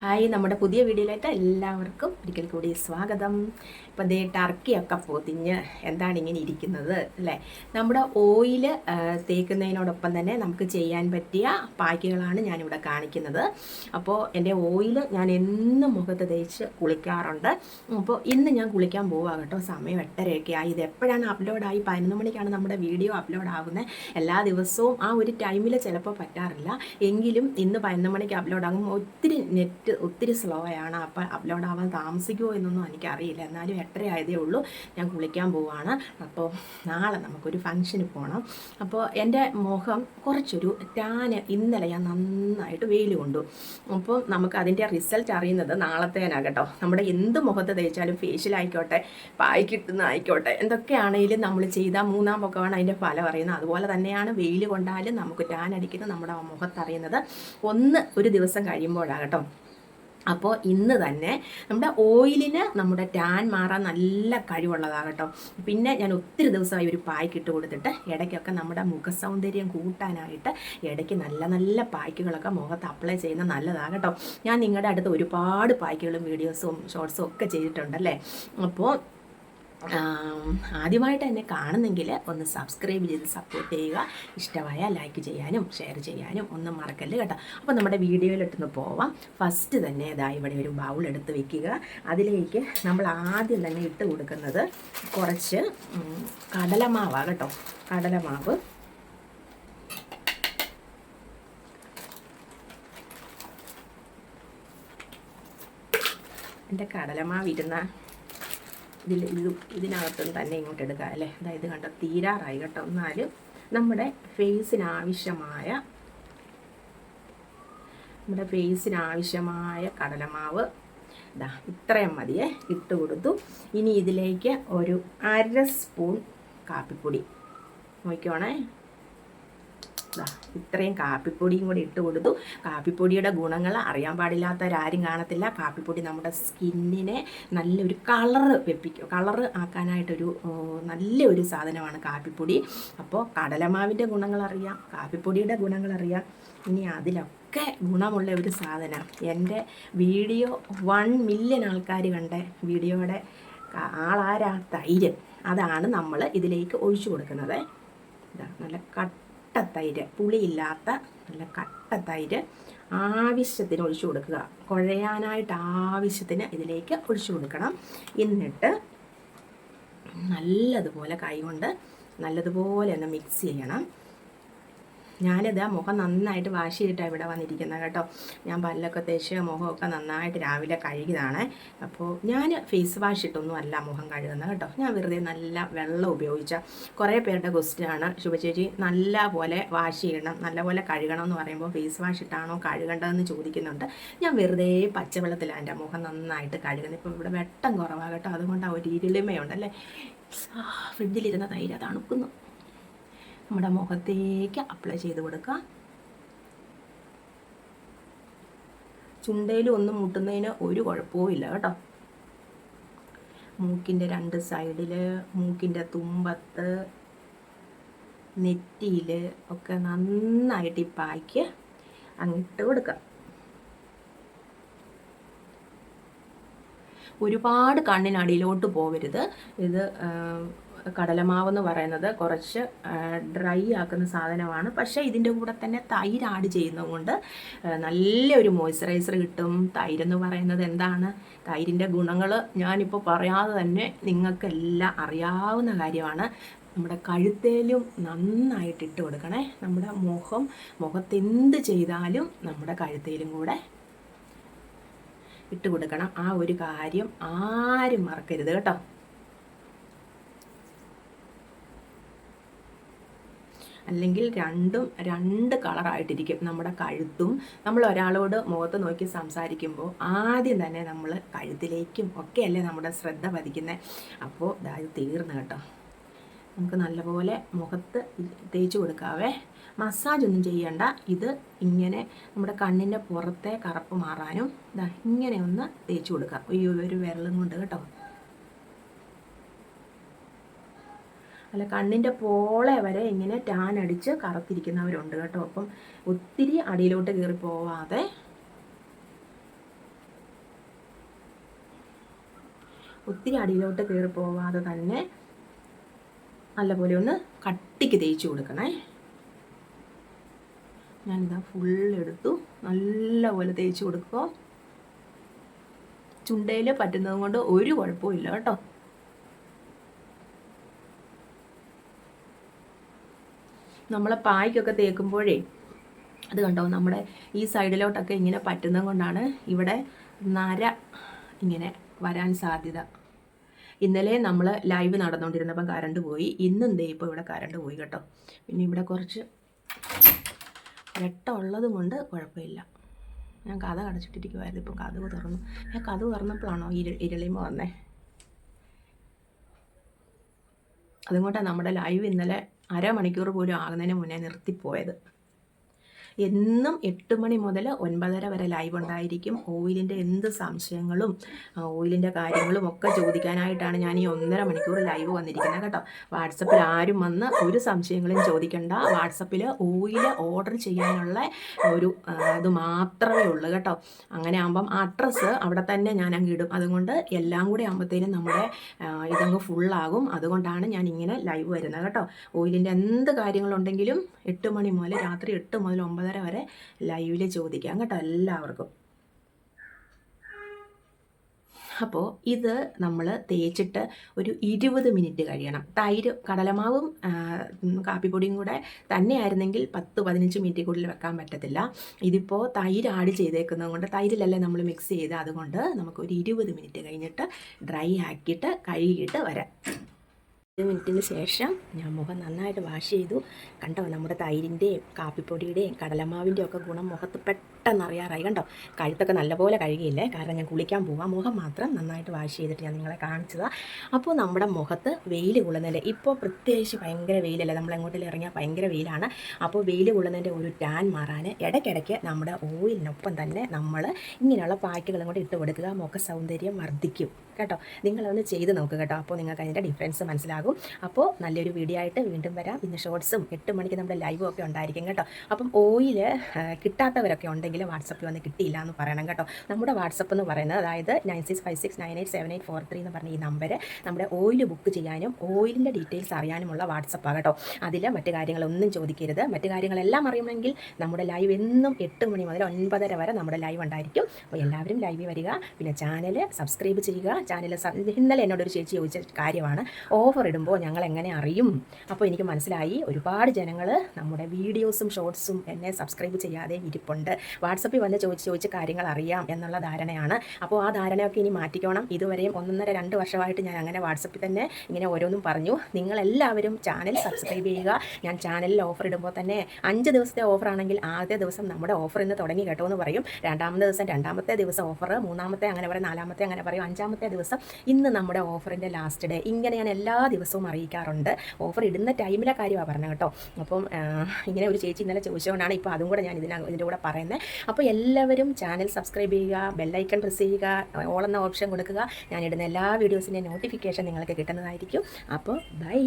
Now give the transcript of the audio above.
Hi, നമ്മുടെ പുതിയ വീഡിയോയിലേക്ക് എല്ലാവർക്കും ഒരിക്കൽ കൂടി സ്വാഗതം. ഇപ്പം ദേ ടർക്കിയൊക്കെ പൊതിഞ്ഞ് എന്താണ് ഇങ്ങനെ ഇരിക്കുന്നത് അല്ലേ? നമ്മുടെ ഓയിൽ തേക്കുന്നതിനോടൊപ്പം തന്നെ നമുക്ക് ചെയ്യാൻ പറ്റിയ പായ്ക്കുകളാണ് ഞാനിവിടെ കാണിക്കുന്നത്. അപ്പോൾ എൻ്റെ ഓയിൽ ഞാൻ എന്നും മുഖത്ത് തേച്ച് കുളിക്കാറുണ്ട്. അപ്പോൾ ഇന്ന് ഞാൻ കുളിക്കാൻ പോവാം കേട്ടോ. സമയം 8:30 ആയി. ഇത് എപ്പോഴാണ് അപ്ലോഡായി? 11 മണിക്കാണ് നമ്മുടെ വീഡിയോ അപ്ലോഡ് ആകുന്നത്. എല്ലാ ദിവസവും ആ ഒരു ടൈമിൽ ചിലപ്പോൾ പറ്റാറില്ല, എങ്കിലും ഇന്ന് 11 മണിക്ക് അപ്ലോഡ് ആകും. ഒത്തിരി സ്ലോ ആണ്, അപ്പം അപ്ലോഡ് ആവാൻ താമസിക്കുമോ എന്നൊന്നും എനിക്കറിയില്ല. എന്നാലും 8:30 ആയതേ ഉള്ളൂ. ഞാൻ കുളിക്കാൻ പോവാണ്. അപ്പോൾ നാളെ നമുക്കൊരു ഫംഗ്ഷന് പോകണം. അപ്പോൾ എൻ്റെ മുഖം കുറച്ചൊരു ടാന് ഇന്നലെ ഞാൻ നന്നായിട്ട് വെയിൽ കൊണ്ടു. അപ്പോൾ നമുക്ക് അതിൻ്റെ റിസൾട്ട് അറിയുന്നത് നാളത്തേനാണ് കേട്ടോ. നമ്മുടെ എന്ത് മുഖത്ത് തേച്ചാലും ഫേഷ്യലായിക്കോട്ടെ, പായ്ക്കിട്ടുന്നതായിക്കോട്ടെ, എന്തൊക്കെയാണെങ്കിലും നമ്മൾ ചെയ്താൽ 3-ാം പൊക്കമാണ് അതിൻ്റെ ഫലം അറിയുന്നത്. അതുപോലെ തന്നെയാണ് വെയിൽ കൊണ്ടാലും നമുക്ക് ടാൻ അടിക്കുന്നത് നമ്മുടെ മുഖത്തറിയുന്നത് ഒരു ദിവസം കഴിയുമ്പോഴാണ് കേട്ടോ. അപ്പോൾ ഇന്ന് തന്നെ നമ്മുടെ ഓയിലിന് നമ്മുടെ ടാൻ മാറാൻ നല്ല കഴിവുള്ളതാണ് കേട്ടോ. പിന്നെ ഞാൻ ഒത്തിരി ദിവസമായി ഒരു പായ്ക്ക് ഇട്ട് കൊടുത്തിട്ട് ഇടയ്ക്കൊക്കെ നമ്മുടെ മുഖസൗന്ദര്യം കൂട്ടാനായിട്ട് ഇടയ്ക്ക് നല്ല നല്ല പായ്ക്കുകളൊക്കെ മുഖത്ത് അപ്ലൈ ചെയ്യുന്നത് നല്ലതാണ് കേട്ടോ. ഞാൻ നിങ്ങളുടെ അടുത്ത് ഒരുപാട് പായ്ക്കുകളും വീഡിയോസും ഷോർട്സും ഒക്കെ ചെയ്തിട്ടുണ്ടല്ലേ. അപ്പോൾ ആദ്യമായിട്ട് എന്നെ കാണുന്നെങ്കിൽ ഒന്ന് സബ്സ്ക്രൈബ് ചെയ്ത് സപ്പോർട്ട് ചെയ്യുക. ഇഷ്ടമായ ലൈക്ക് ചെയ്യാനും ഷെയർ ചെയ്യാനും ഒന്നും മറക്കല്ല് കേട്ടോ. അപ്പോൾ നമ്മുടെ വീഡിയോയിലിട്ടൊന്ന് പോവാം. ഫസ്റ്റ് തന്നെ ഇവിടെ ഒരു ബൗൾ എടുത്ത് വെക്കുക. അതിലേക്ക് നമ്മൾ ആദ്യം തന്നെ ഇട്ട് കൊടുക്കുന്നത് കുറച്ച് കടലമാവാണ് കേട്ടോ. കടലമാവ് എൻ്റെ കടലമാവ് ഇതിനകത്തും തന്നെ ഇങ്ങോട്ട് എടുക്കുക അല്ലേ. അതായത് കണ്ടോ, തീരാറായി കേട്ടോ. എന്നാലും നമ്മുടെ ഫേസിനാവശ്യമായ കടലമാവ് ഇത്രയും മതിയേ ഇട്ട് കൊടുത്തു. ഇനി ഇതിലേക്ക് ഒരു 1/2 സ്പൂൺ കാപ്പിപ്പൊടി നോക്കിക്കോണേ. ഇത്രയും കാപ്പിപ്പൊടിയും കൂടി ഇട്ട് കൊടുത്തു. കാപ്പിപ്പൊടിയുടെ ഗുണങ്ങൾ അറിയാൻ പാടില്ലാത്തവരാരും കാണത്തില്ല. കാപ്പിപ്പൊടി നമ്മുടെ സ്കിന്നിനെ നല്ലൊരു കളറ് ആക്കാനായിട്ടൊരു നല്ലൊരു സാധനമാണ് കാപ്പിപ്പൊടി. അപ്പോൾ കടലമാവിൻ്റെ ഗുണങ്ങളറിയാം, കാപ്പിപ്പൊടിയുടെ ഗുണങ്ങളറിയാം. ഇനി അതിലൊക്കെ ഗുണമുള്ള ഒരു സാധനം, എൻ്റെ വീഡിയോ 1 മില്യൺ ആൾക്കാർ കണ്ട വീഡിയോയുടെ ആളാരാ? തൈര്. അതാണ് നമ്മൾ ഇതിലേക്ക് ഒഴിച്ചു കൊടുക്കുന്നത്. നല്ല തൈര്, പുളിയില്ലാത്ത നല്ല കട്ട തൈര് ആവശ്യത്തിന് ഒഴിച്ചു കൊടുക്കുക. കുഴയാനായിട്ട് ആവശ്യത്തിന് ഇതിലേക്ക് ഒഴിച്ചു കൊടുക്കണം. എന്നിട്ട് നല്ലതുപോലെ കൈകൊണ്ട് നല്ലതുപോലെ ഒന്ന് മിക്സ് ചെയ്യണം. ഞാനിത് മുഖം നന്നായിട്ട് വാഷ് ചെയ്തിട്ടാണ് ഇവിടെ വന്നിരിക്കുന്നത് കേട്ടോ. ഞാൻ പല്ലൊക്കെ തേച്ച് മുഖമൊക്കെ നന്നായിട്ട് രാവിലെ കഴുകിയതാണ്. അപ്പോൾ ഞാൻ ഫേസ് വാഷ് ഇട്ടൊന്നും അല്ല മുഖം കഴുകുന്നത് കേട്ടോ. ഞാൻ വെറുതെ നല്ല വെള്ളം ഉപയോഗിച്ച കുറേ പേരുടെ ക്വസ്റ്റ്യനാണ്, ശുഭചേച്ചി നല്ല പോലെ വാഷ് ചെയ്യണം, നല്ല പോലെ കഴുകണം എന്ന് പറയുമ്പോൾ ഫേസ് വാഷ് ഇട്ടാണോ കഴുകേണ്ടതെന്ന് ചോദിക്കുന്നുണ്ട്. ഞാൻ വെറുതെ പച്ചവെള്ളത്തിലാണ് എൻ്റെ മുഖം നന്നായിട്ട് കഴുകുന്നത്. ഇപ്പോൾ ഇവിടെ വെട്ടം കുറവാണ് കേട്ടോ, അതുകൊണ്ട് ആ ഒരു ഇരുളിമയുണ്ടല്ലേ. ഫ്രിഡ്ജിലിരുന്ന തൈര് തണുക്കുന്നു. നമ്മുടെ മുഖത്തേക്ക് അപ്ലൈ ചെയ്ത് കൊടുക്കുക. ചുണ്ടയിൽ ഒന്നും മുട്ടുന്നതിന് ഒരു കുഴപ്പവും ഇല്ല കേട്ടോ. മൂക്കിൻ്റെ 2 സൈഡിൽ, മൂക്കിൻ്റെ തുമ്പത്ത്, നെറ്റിയിൽ ഒക്കെ നന്നായിട്ട് ഈ പായ്ക്ക് അങ്ങിട്ട് കൊടുക്കുക. ഒരുപാട് കണ്ണിനടിയിലോട്ട് പോകരുത്. ഇത് കടലമാവെന്ന് പറയുന്നത് കുറച്ച് ഡ്രൈ ആക്കുന്ന സാധനമാണ്. പക്ഷേ ഇതിൻ്റെ കൂടെ തന്നെ തൈര് ആഡ് ചെയ്യുന്നത് കൊണ്ട് നല്ലൊരു മോയ്സ്ചറൈസർ കിട്ടും. തൈരെന്ന് പറയുന്നത് എന്താണ്? തൈരിൻ്റെ ഗുണങ്ങൾ ഞാനിപ്പോൾ പറയാതെ തന്നെ നിങ്ങൾക്കെല്ലാം അറിയാവുന്ന കാര്യമാണ്. നമ്മുടെ കഴുത്തേലും നന്നായിട്ട് ഇട്ട് കൊടുക്കണേ. നമ്മുടെ മുഖത്തെന്ത് ചെയ്താലും നമ്മുടെ കഴുത്തേലും കൂടെ ഇട്ട് കൊടുക്കണം. ആ ഒരു കാര്യം ആരും മറക്കരുത് കേട്ടോ. അല്ലെങ്കിൽ രണ്ടും 2 കളറായിട്ടിരിക്കും. നമ്മുടെ കഴുത്തും, നമ്മൾ ഒരാളോട് മുഖത്ത് നോക്കി സംസാരിക്കുമ്പോൾ ആദ്യം തന്നെ നമ്മൾ കഴുത്തിലേക്കും ഒക്കെയല്ലേ നമ്മുടെ ശ്രദ്ധ പതിക്കുന്നത്. അപ്പോൾ ഇത് തീർന്നു കേട്ടോ. നമുക്ക് നല്ലപോലെ മുഖത്ത് തേച്ച് കൊടുക്കാവേ. മസാജ് ഒന്നും ചെയ്യണ്ട. ഇത് ഇങ്ങനെ നമ്മുടെ കണ്ണിൻ്റെ പുറത്തെ കറുപ്പ് മാറാനും ഇങ്ങനെ ഒന്ന് തേച്ച് കൊടുക്കാം. ഒരു വിരലും കൊണ്ട് കേട്ടോ. അല്ല, കണ്ണിൻ്റെ പോളെ വരെ ഇങ്ങനെ ടാൻ അടിച്ച് കറുത്തിരിക്കുന്നവരുണ്ട് കേട്ടോ. അപ്പം ഒത്തിരി അടിയിലോട്ട് കയറി പോവാതെ ഒത്തിരി അടിയിലോട്ട് കയറി പോവാതെ തന്നെ നല്ലപോലെ ഒന്ന് കട്ടിക്ക് തേച്ച് കൊടുക്കണേ. ഞാനിതാ ഫുള്ളെടുത്തു, നല്ലപോലെ തേച്ച് കൊടുക്കുക. ചുണ്ടയിൽ പറ്റുന്നത് കൊണ്ട് ഒരു കുഴപ്പമില്ല കേട്ടോ. നമ്മളെ പായ്ക്കൊക്കെ തേക്കുമ്പോഴേ അത് കണ്ടോ, നമ്മുടെ ഈ സൈഡിലോട്ടൊക്കെ ഇങ്ങനെ പറ്റുന്നത് കൊണ്ടാണ് ഇവിടെ നര ഇങ്ങനെ വരാൻ സാധ്യത. ഇന്നലെ നമ്മൾ ലൈവ് നടന്നുകൊണ്ടിരുന്നപ്പം കറണ്ട് പോയി, ഇന്നും ദേ ഇപ്പോൾ ഇവിടെ കറണ്ട് പോയി കേട്ടോ. പിന്നെ ഇവിടെ കുറച്ച് വെട്ടമുള്ളത് കൊണ്ട് കുഴപ്പമില്ല. ഞാൻ കഥ അടച്ചിട്ടിരിക്കുമായിരുന്നു, ഇപ്പം കഥവ് തുറന്നു. ഞാൻ കഥവ് തുറന്നപ്പോഴാണോ ഇരുളിമ വന്നേ. അതുകൊണ്ടാണ് നമ്മുടെ ലൈവ് ഇന്നലെ അരമണിക്കൂർ പോലും ആകുന്നതിന് മുന്നേ നിർത്തിപ്പോയത്. എന്നും 8 മണി മുതൽ 9:30 വരെ ലൈവ് ഉണ്ടായിരിക്കും. ഓയിലിൻ്റെ എന്ത് സംശയങ്ങളും ഓയിലിൻ്റെ കാര്യങ്ങളും ഒക്കെ ചോദിക്കാനായിട്ടാണ് ഞാൻ ഈ 1.5 മണിക്കൂർ ലൈവ് വന്നിരിക്കുന്നത് കേട്ടോ. വാട്സപ്പിൽ ആരും വന്ന് ഒരു സംശയങ്ങളും ചോദിക്കണ്ട. വാട്സപ്പിൽ ഓയിൽ ഓർഡർ ചെയ്യാനുള്ള ഒരു ഇത് മാത്രമേ ഉള്ളൂ കേട്ടോ. അങ്ങനെ ആകുമ്പം അഡ്രസ്സ് അവിടെ തന്നെ ഞാൻ അങ്ങ് ഇടും. അതുകൊണ്ട് എല്ലാം കൂടി ആകുമ്പോഴത്തേനും നമ്മുടെ ഇതങ്ങ് ഫുള്ളാകും. അതുകൊണ്ടാണ് ഞാൻ ഇങ്ങനെ ലൈവ് വരുന്നത് കേട്ടോ. ഓയിലിൻ്റെ എന്ത് കാര്യങ്ങളുണ്ടെങ്കിലും 8 മണി മുതൽ രാത്രി 8 മുതൽ 9:30 വരെ ലൈവിൽ ചോദിക്കാം കേട്ടോ എല്ലാവർക്കും. അപ്പോൾ ഇത് നമ്മൾ തേച്ചിട്ട് ഒരു 20 മിനിറ്റ് കഴിയണം. തൈര് കടലമാവും കാപ്പിപ്പൊടിയും കൂടെ തന്നെയായിരുന്നെങ്കിൽ 10-15 മിനിറ്റ് കൂടുതൽ വെക്കാൻ പറ്റത്തില്ല. ഇതിപ്പോൾ തൈര് ആഡ് ചെയ്തേക്കുന്നത് കൊണ്ട്, തൈരിലല്ലേ നമ്മൾ മിക്സ് ചെയ്ത്, അതുകൊണ്ട് നമുക്കൊരു 20 മിനിറ്റ് കഴിഞ്ഞിട്ട് ഡ്രൈ ആക്കിയിട്ട് കഴുകിയിട്ട് വരാം. 10 മിനിറ്റിന് ശേഷം ഞാൻ മുഖം നന്നായിട്ട് വാഷ് ചെയ്തു. കണ്ടോ, നമ്മുടെ തൈരിൻ്റെയും കാപ്പിപ്പൊടിയുടെയും കടലമാവിൻ്റെയും ഒക്കെ ഗുണം മുഖത്ത് പെട്ടെന്ന് അറിയാറായി. കണ്ടോ, കഴുത്തൊക്കെ നല്ലപോലെ കഴുകിയില്ലേ, കാരണം ഞാൻ കുളിക്കാൻ പോവാം. മുഖം മാത്രം നന്നായിട്ട് വാഷ് ചെയ്തിട്ട് ഞാൻ നിങ്ങളെ കാണിച്ചതാണ്. അപ്പോൾ നമ്മുടെ മുഖത്ത് വെയിൽ കൊള്ളുന്നതിൻ്റെ, ഇപ്പോൾ പ്രത്യേകിച്ച് ഭയങ്കര വെയിലല്ലേ, നമ്മൾ എങ്ങോട്ടെങ്കിലും ഇറങ്ങിയാൽ ഭയങ്കര വെയിലാണ്. അപ്പോൾ വെയിൽ കൊള്ളുന്നതിൻ്റെ ഒരു ടാൻ മാറാൻ ഇടയ്ക്കിടയ്ക്ക് നമ്മുടെ ഓയിലിനൊപ്പം തന്നെ നമ്മൾ ഇങ്ങനെയുള്ള പായ്ക്കുകളും കൂടി ഇട്ട് കൊടുക്കുക. മുഖ സൗന്ദര്യം വർദ്ധിക്കും കേട്ടോ. നിങ്ങളൊന്ന് ചെയ്ത് നോക്കുക കേട്ടോ. അപ്പോൾ നിങ്ങൾക്ക് അതിൻ്റെ ഡിഫറൻസ് മനസ്സിലാകും. അപ്പോൾ നല്ലൊരു വീഡിയോ ആയിട്ട് വീണ്ടും വരാം. ഇന്ന് ഷോർട്സും 8 മണിക്ക് നമ്മുടെ ലൈവും ഒക്കെ ഉണ്ടായിരിക്കും കേട്ടോ. അപ്പം ഓയിൽ കിട്ടാത്തവരൊക്കെ ഉണ്ടെങ്കിൽ വാട്സപ്പിൽ വന്ന് കിട്ടിയില്ല എന്ന് പറയണം കേട്ടോ. നമ്മുടെ വാട്സപ്പ് എന്ന് പറയുന്നത്, അതായത് 9656987843 എന്ന് പറഞ്ഞ ഈ നമ്പർ നമ്മുടെ ഓയിൽ ബുക്ക് ചെയ്യാനും ഓയിലിൻ്റെ ഡീറ്റെയിൽസ് അറിയാനുമുള്ള വാട്സപ്പാണ് കേട്ടോ. അതിൽ മറ്റു കാര്യങ്ങളൊന്നും ചോദിക്കരുത്. മറ്റു കാര്യങ്ങളെല്ലാം അറിയണമെങ്കിൽ നമ്മുടെ ലൈവ് എന്നും 8 മണി മുതൽ 9:30 വരെ നമ്മുടെ ലൈവ് ഉണ്ടായിരിക്കും. അപ്പോൾ എല്ലാവരും ലൈവിൽ വരിക. പിന്നെ ചാനൽ സബ്സ്ക്രൈബ് ചെയ്യുക. ഇന്നലെ എന്നോടൊരു ചേച്ചി ചോദിച്ച കാര്യമാണ്, ഓഫർ ഇടുമ്പോൾ ഞങ്ങൾ എങ്ങനെ അറിയും? അപ്പോൾ എനിക്ക് മനസ്സിലായി, ഒരുപാട് ജനങ്ങൾ നമ്മുടെ വീഡിയോസും ഷോർട്സും എന്നെ സബ്സ്ക്രൈബ് ചെയ്യാതെ ഇരിപ്പുണ്ട്. വാട്സപ്പിൽ വന്ന് ചോദിച്ച് കാര്യങ്ങൾ അറിയാം എന്നുള്ള ധാരണയാണ്. അപ്പോൾ ആ ധാരണയൊക്കെ ഇനി മാറ്റിക്കണം. ഇതുവരെയും 1.5-2 വർഷമായിട്ട് ഞാൻ അങ്ങനെ വാട്സപ്പിൽ തന്നെ ഇങ്ങനെ ഓരോന്നും പറഞ്ഞു. നിങ്ങളെല്ലാവരും ചാനൽ സബ്സ്ക്രൈബ് ചെയ്യുക. ഞാൻ ചാനലിൽ ഓഫർ ഇടുമ്പോൾ തന്നെ 5 ദിവസത്തെ ഓഫറാണെങ്കിൽ ആദ്യ ദിവസം നമ്മുടെ ഓഫർ ഇന്ന് തുടങ്ങി കേട്ടോ എന്ന് പറയും. രണ്ടാമത്തെ ദിവസം ഓഫർ, മൂന്നാമത്തെ അങ്ങനെ പറയും, നാലാമത്തെ അങ്ങനെ പറയും, 5-ാമത്തെ ദിവസം ഇന്ന് നമ്മുടെ ഓഫറിൻ്റെ ലാസ്റ്റ് ഡേ. ഇങ്ങനെ ഞാൻ എല്ലാ ദിവസവും അറിയിക്കാറുണ്ട്. ഓഫർ ഇടുന്ന ടൈമിലെ കാര്യമാണ് പറഞ്ഞത് കേട്ടോ. അപ്പം ഇങ്ങനെ ഒരു ചേച്ചി ഇന്നലെ ചോദിച്ചുകൊണ്ടാണ് ഇപ്പോൾ അതും കൂടെ ഞാൻ ഇതിൻ്റെ കൂടെ പറയുന്നത്. അപ്പോൾ എല്ലാവരും ചാനൽ സബ്സ്ക്രൈബ് ചെയ്യുക, ബെല്ലൈക്കൺ പ്രസ് ചെയ്യുക, ഓൾ എന്ന ഓപ്ഷൻ കൊടുക്കുക. ഞാനിടുന്ന എല്ലാ വീഡിയോസിൻ്റെയും നോട്ടിഫിക്കേഷൻ നിങ്ങൾക്ക് കിട്ടുന്നതായിരിക്കും. അപ്പോൾ ബൈ.